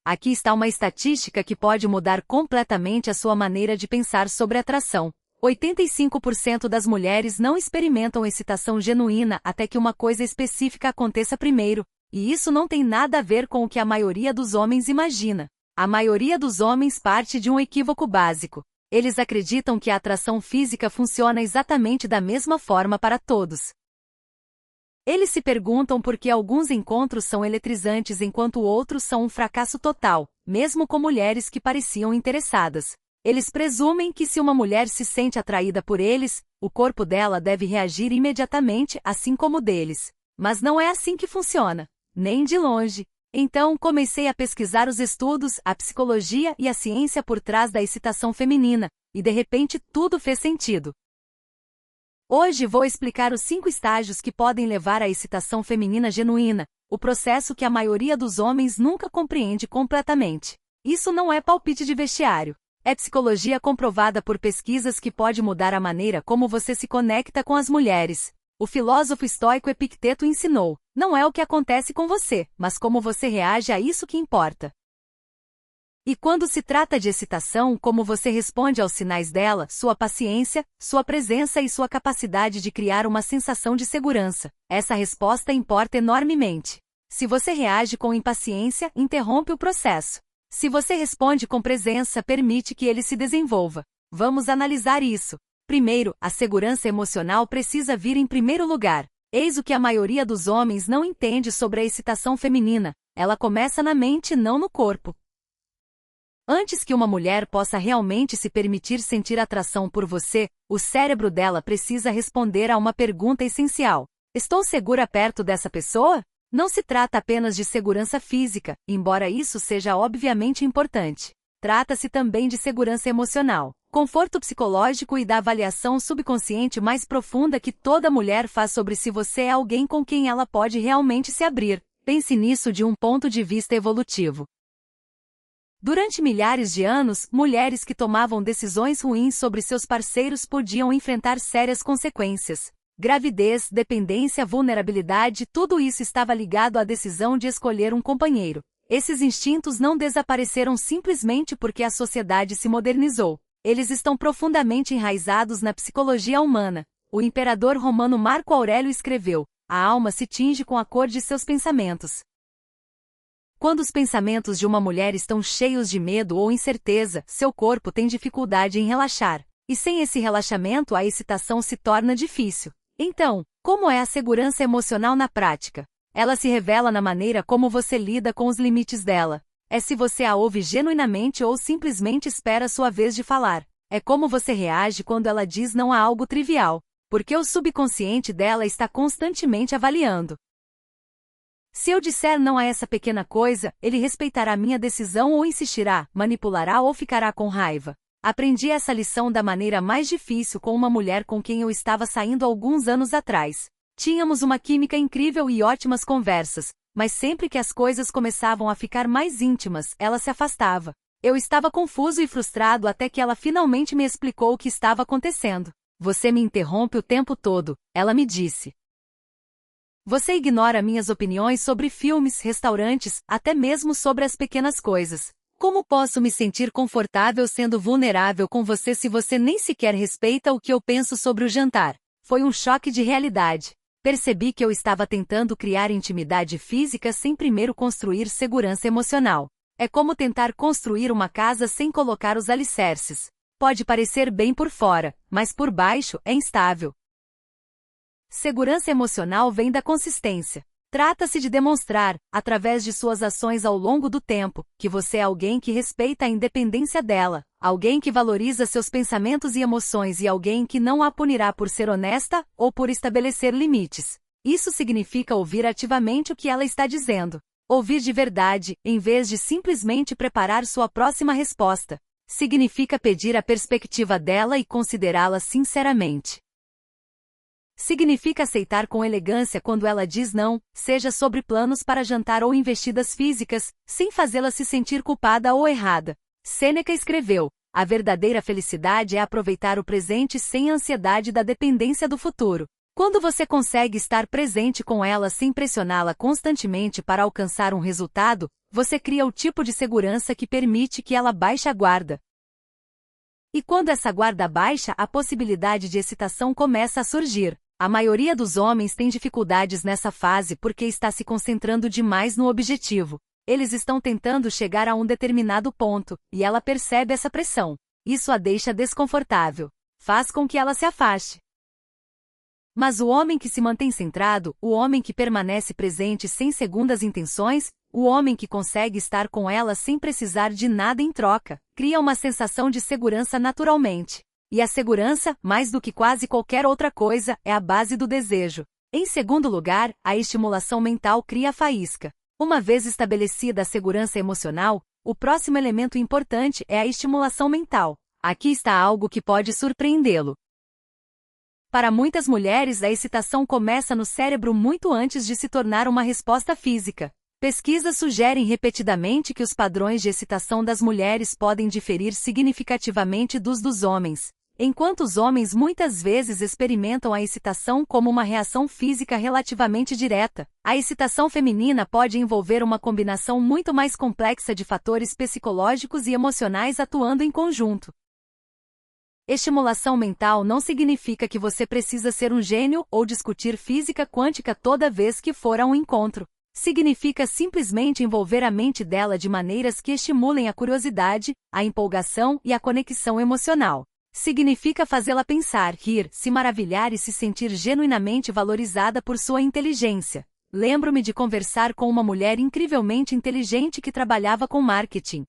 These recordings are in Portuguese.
Aqui está uma estatística que pode mudar completamente a sua maneira de pensar sobre atração. 85% das mulheres não experimentam excitação genuína até que uma coisa específica aconteça primeiro, e isso não tem nada a ver com o que a maioria dos homens imagina. A maioria dos homens parte de um equívoco básico. Eles acreditam que a atração física funciona exatamente da mesma forma para todos. Eles se perguntam por que alguns encontros são eletrizantes enquanto outros são um fracasso total, mesmo com mulheres que pareciam interessadas. Eles presumem que se uma mulher se sente atraída por eles, o corpo dela deve reagir imediatamente, assim como o deles. Mas não é assim que funciona, nem de longe. Então, comecei a pesquisar os estudos, a psicologia e a ciência por trás da excitação feminina, e de repente tudo fez sentido. Hoje vou explicar os 5 estágios que podem levar à excitação feminina genuína, o processo que a maioria dos homens nunca compreende completamente. Isso não é palpite de vestiário. É psicologia comprovada por pesquisas que pode mudar a maneira como você se conecta com as mulheres. O filósofo estoico Epicteto ensinou: não é o que acontece com você, mas como você reage a isso que importa. E quando se trata de excitação, como você responde aos sinais dela, sua paciência, sua presença e sua capacidade de criar uma sensação de segurança. Essa resposta importa enormemente. Se você reage com impaciência, interrompe o processo. Se você responde com presença, permite que ele se desenvolva. Vamos analisar isso. Primeiro, a segurança emocional precisa vir em primeiro lugar. Eis o que a maioria dos homens não entende sobre a excitação feminina. Ela começa na mente, não no corpo. Antes que uma mulher possa realmente se permitir sentir atração por você, o cérebro dela precisa responder a uma pergunta essencial: estou segura perto dessa pessoa? Não se trata apenas de segurança física, embora isso seja obviamente importante. Trata-se também de segurança emocional, conforto psicológico e da avaliação subconsciente mais profunda que toda mulher faz sobre se você é alguém com quem ela pode realmente se abrir. Pense nisso de um ponto de vista evolutivo. Durante milhares de anos, mulheres que tomavam decisões ruins sobre seus parceiros podiam enfrentar sérias consequências. Gravidez, dependência, vulnerabilidade, tudo isso estava ligado à decisão de escolher um companheiro. Esses instintos não desapareceram simplesmente porque a sociedade se modernizou. Eles estão profundamente enraizados na psicologia humana. O imperador romano Marco Aurélio escreveu: a alma se tinge com a cor de seus pensamentos. Quando os pensamentos de uma mulher estão cheios de medo ou incerteza, seu corpo tem dificuldade em relaxar. E sem esse relaxamento, a excitação se torna difícil. Então, como é a segurança emocional na prática? Ela se revela na maneira como você lida com os limites dela. É se você a ouve genuinamente ou simplesmente espera sua vez de falar. É como você reage quando ela diz não a algo trivial, porque o subconsciente dela está constantemente avaliando. Se eu disser não a essa pequena coisa, ele respeitará minha decisão ou insistirá, manipulará ou ficará com raiva. Aprendi essa lição da maneira mais difícil com uma mulher com quem eu estava saindo alguns anos atrás. Tínhamos uma química incrível e ótimas conversas, mas sempre que as coisas começavam a ficar mais íntimas, ela se afastava. Eu estava confuso e frustrado até que ela finalmente me explicou o que estava acontecendo. Você me interrompe o tempo todo, ela me disse. Você ignora minhas opiniões sobre filmes, restaurantes, até mesmo sobre as pequenas coisas. Como posso me sentir confortável sendo vulnerável com você se você nem sequer respeita o que eu penso sobre o jantar? Foi um choque de realidade. Percebi que eu estava tentando criar intimidade física sem primeiro construir segurança emocional. É como tentar construir uma casa sem colocar os alicerces. Pode parecer bem por fora, mas por baixo é instável. Segurança emocional vem da consistência. Trata-se de demonstrar, através de suas ações ao longo do tempo, que você é alguém que respeita a independência dela, alguém que valoriza seus pensamentos e emoções e alguém que não a punirá por ser honesta ou por estabelecer limites. Isso significa ouvir ativamente o que ela está dizendo. Ouvir de verdade, em vez de simplesmente preparar sua próxima resposta. Significa pedir a perspectiva dela e considerá-la sinceramente. Significa aceitar com elegância quando ela diz não, seja sobre planos para jantar ou investidas físicas, sem fazê-la se sentir culpada ou errada. Sêneca escreveu: a verdadeira felicidade é aproveitar o presente sem a ansiedade da dependência do futuro. Quando você consegue estar presente com ela sem pressioná-la constantemente para alcançar um resultado, Você cria o tipo de segurança que permite que ela baixe a guarda. E quando essa guarda baixa, a possibilidade de excitação começa a surgir. A maioria dos homens tem dificuldades nessa fase porque está se concentrando demais no objetivo. Eles estão tentando chegar a um determinado ponto, e ela percebe essa pressão. Isso a deixa desconfortável. Faz com que ela se afaste. Mas o homem que se mantém centrado, o homem que permanece presente sem segundas intenções, o homem que consegue estar com ela sem precisar de nada em troca, cria uma sensação de segurança naturalmente. E a segurança, mais do que quase qualquer outra coisa, é a base do desejo. Em segundo lugar, a estimulação mental cria a faísca. Uma vez estabelecida a segurança emocional, o próximo elemento importante é a estimulação mental. Aqui está algo que pode surpreendê-lo. Para muitas mulheres, a excitação começa no cérebro muito antes de se tornar uma resposta física. Pesquisas sugerem repetidamente que os padrões de excitação das mulheres podem diferir significativamente dos homens. Enquanto os homens muitas vezes experimentam a excitação como uma reação física relativamente direta, a excitação feminina pode envolver uma combinação muito mais complexa de fatores psicológicos e emocionais atuando em conjunto. Estimulação mental não significa que você precisa ser um gênio ou discutir física quântica toda vez que for a um encontro. Significa simplesmente envolver a mente dela de maneiras que estimulem a curiosidade, a empolgação e a conexão emocional. Significa fazê-la pensar, rir, se maravilhar e se sentir genuinamente valorizada por sua inteligência. Lembro-me de conversar com uma mulher incrivelmente inteligente que trabalhava com marketing.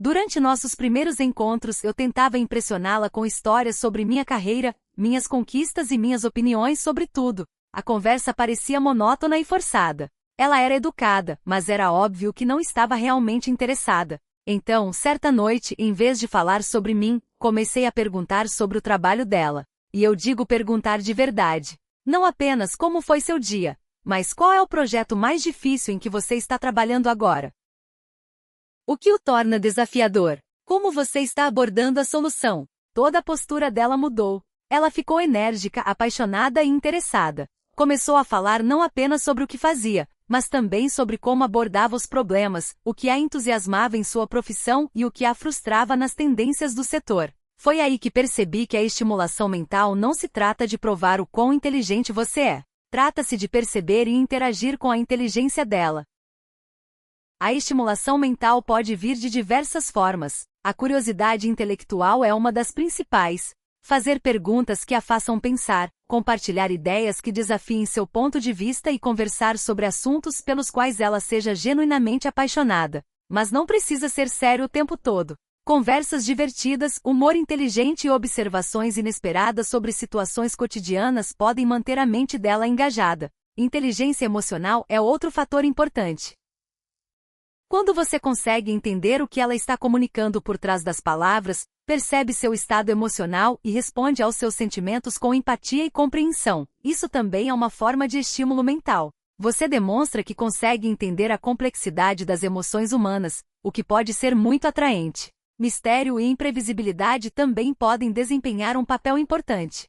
Durante nossos primeiros encontros, eu tentava impressioná-la com histórias sobre minha carreira, minhas conquistas e minhas opiniões sobre tudo. A conversa parecia monótona e forçada. Ela era educada, mas era óbvio que não estava realmente interessada. Então, certa noite, em vez de falar sobre mim, comecei a perguntar sobre o trabalho dela. E eu digo perguntar de verdade. Não apenas como foi seu dia, mas qual é o projeto mais difícil em que você está trabalhando agora? O que o torna desafiador? Como você está abordando a solução? Toda a postura dela mudou. Ela ficou enérgica, apaixonada e interessada. Começou a falar não apenas sobre o que fazia, mas também sobre como abordava os problemas, o que a entusiasmava em sua profissão e o que a frustrava nas tendências do setor. Foi aí que percebi que a estimulação mental não se trata de provar o quão inteligente você é. Trata-se de perceber e interagir com a inteligência dela. A estimulação mental pode vir de diversas formas. A curiosidade intelectual é uma das principais. Fazer perguntas que a façam pensar, compartilhar ideias que desafiem seu ponto de vista e conversar sobre assuntos pelos quais ela seja genuinamente apaixonada. Mas não precisa ser sério o tempo todo. Conversas divertidas, humor inteligente e observações inesperadas sobre situações cotidianas podem manter a mente dela engajada. Inteligência emocional é outro fator importante. Quando você consegue entender o que ela está comunicando por trás das palavras, percebe seu estado emocional e responde aos seus sentimentos com empatia e compreensão. Isso também é uma forma de estímulo mental. Você demonstra que consegue entender a complexidade das emoções humanas, o que pode ser muito atraente. Mistério e imprevisibilidade também podem desempenhar um papel importante.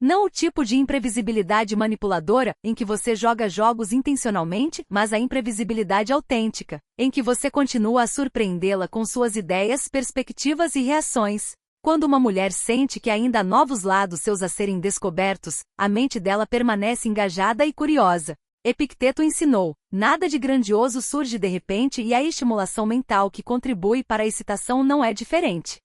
Não o tipo de imprevisibilidade manipuladora, em que você joga jogos intencionalmente, mas a imprevisibilidade autêntica, em que você continua a surpreendê-la com suas ideias, perspectivas e reações. Quando uma mulher sente que ainda há novos lados seus a serem descobertos, a mente dela permanece engajada e curiosa. Epicteto ensinou: nada de grandioso surge de repente e a estimulação mental que contribui para a excitação não é diferente.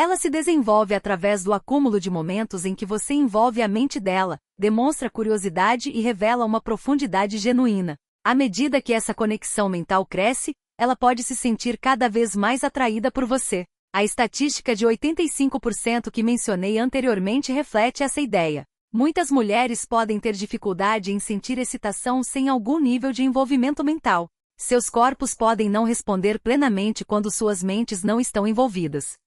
Ela se desenvolve através do acúmulo de momentos em que você envolve a mente dela, demonstra curiosidade e revela uma profundidade genuína. À medida que essa conexão mental cresce, ela pode se sentir cada vez mais atraída por você. A estatística de 85% que mencionei anteriormente reflete essa ideia. Muitas mulheres podem ter dificuldade em sentir excitação sem algum nível de envolvimento mental. Seus corpos podem não responder plenamente quando suas mentes não estão envolvidas.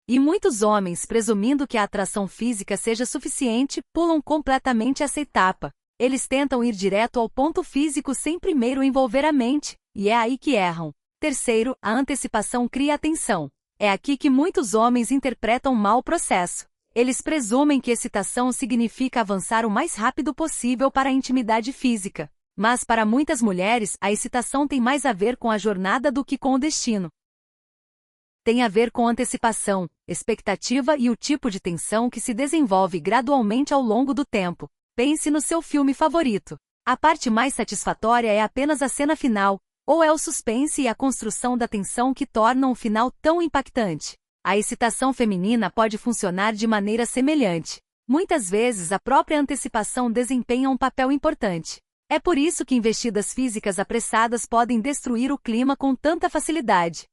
E muitos homens, presumindo que a atração física seja suficiente, pulam completamente essa etapa. Eles tentam ir direto ao ponto físico sem primeiro envolver a mente, e é aí que erram. Terceiro, a antecipação cria atenção. É aqui que muitos homens interpretam mal o processo. Eles presumem que excitação significa avançar o mais rápido possível para a intimidade física. Mas para muitas mulheres, a excitação tem mais a ver com a jornada do que com o destino. Tem a ver com antecipação, expectativa e o tipo de tensão que se desenvolve gradualmente ao longo do tempo. Pense no seu filme favorito. A parte mais satisfatória é apenas a cena final, ou é o suspense e a construção da tensão que tornam o final tão impactante? A excitação feminina pode funcionar de maneira semelhante. Muitas vezes a própria antecipação desempenha um papel importante. É por isso que investidas físicas apressadas podem destruir o clima com tanta facilidade.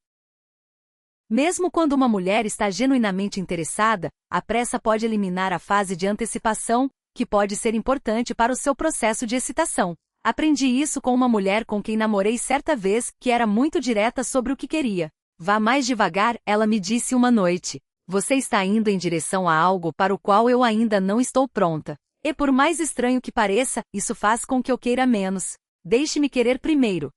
Mesmo quando uma mulher está genuinamente interessada, a pressa pode eliminar a fase de antecipação, que pode ser importante para o seu processo de excitação. Aprendi isso com uma mulher com quem namorei certa vez, que era muito direta sobre o que queria. Vá mais devagar, ela me disse uma noite. Você está indo em direção a algo para o qual eu ainda não estou pronta. E por mais estranho que pareça, isso faz com que eu queira menos. Deixe-me querer primeiro.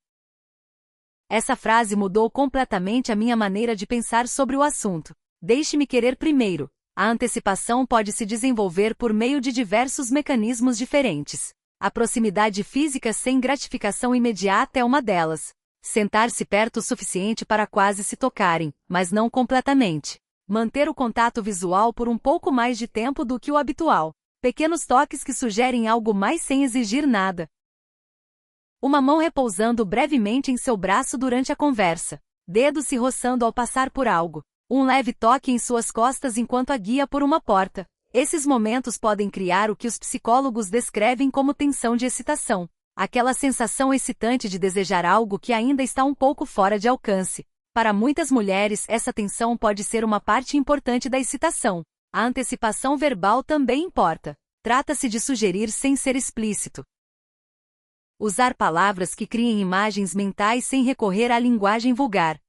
Essa frase mudou completamente a minha maneira de pensar sobre o assunto. Deixe-me querer primeiro. A antecipação pode se desenvolver por meio de diversos mecanismos diferentes. A proximidade física sem gratificação imediata é uma delas. Sentar-se perto o suficiente para quase se tocarem, mas não completamente. Manter o contato visual por um pouco mais de tempo do que o habitual. Pequenos toques que sugerem algo mais sem exigir nada. Uma mão repousando brevemente em seu braço durante a conversa. Dedos se roçando ao passar por algo. Um leve toque em suas costas enquanto a guia por uma porta. Esses momentos podem criar o que os psicólogos descrevem como tensão de excitação. Aquela sensação excitante de desejar algo que ainda está um pouco fora de alcance. Para muitas mulheres, essa tensão pode ser uma parte importante da excitação. A antecipação verbal também importa. Trata-se de sugerir sem ser explícito. Usar palavras que criem imagens mentais sem recorrer à linguagem vulgar.